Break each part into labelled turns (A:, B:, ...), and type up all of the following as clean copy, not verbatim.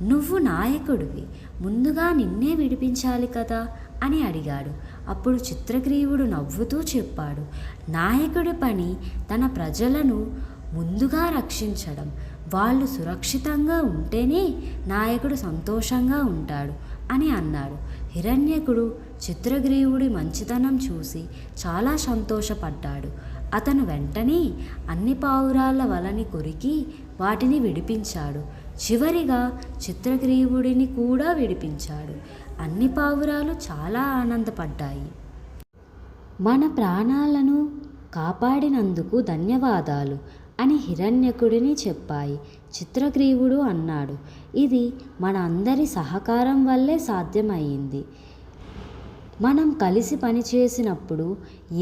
A: నువ్వు నాయకుడివి, ముందుగా నిన్నే విడిపించాలి కదా అని అడిగాడు. అప్పుడు చిత్రగ్రీవుడు నవ్వుతూ చెప్పాడు, నాయకుడి పని తన ప్రజలను ముందుగా రక్షించడం. వాళ్ళు సురక్షితంగా ఉంటేనే నాయకుడు సంతోషంగా ఉంటాడు అని అన్నాడు. హిరణ్యకుడు చిత్రగ్రీవుడి మంచితనం చూసి చాలా సంతోషపడ్డాడు. అతను వెంటనే అన్ని పావురాల వలని కొరికి వాటిని విడిపించాడు. చివరిగా చిత్రగ్రీవుడిని కూడా విడిపించాడు. అన్ని పావురాలు చాలా ఆనందపడ్డాయి. మన ప్రాణాలను కాపాడినందుకు ధన్యవాదాలు అని హిరణ్యకుడిని చెప్పాయి. చిత్రగ్రీవుడు అన్నాడు, ఇది మన అందరి సహకారం వల్లే సాధ్యమయ్యింది. మనం కలిసి పనిచేసినప్పుడు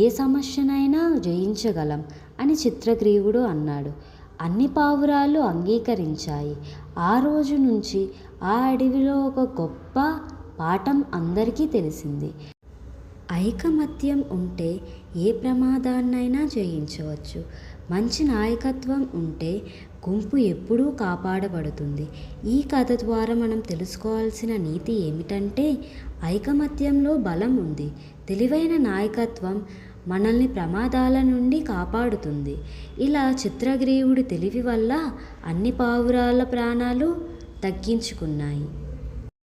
A: ఏ సమస్యనైనా జయించగలం అని చిత్రగ్రీవుడు అన్నాడు. అన్ని పావురాలు అంగీకరించాయి. ఆ రోజు నుంచి ఆ అడవిలో ఒక గొప్ప పాఠం అందరికీ తెలిసింది. ఐకమత్యం ఉంటే ఏ ప్రమాదాన్నైనా జయించవచ్చు. మంచి నాయకత్వం ఉంటే గుంపు ఎప్పుడూ కాపాడబడుతుంది. ఈ కథ ద్వారా మనం తెలుసుకోవాల్సిన నీతి ఏమిటంటే, ఐకమత్యంలో బలం ఉంది. తెలివైన నాయకత్వం మనల్ని ప్రమాదాల నుండి కాపాడుతుంది. ఇలా చిత్రగ్రీవుడి తెలివి వల్ల అన్ని పావురాల ప్రాణాలు దక్కించుకున్నాయి.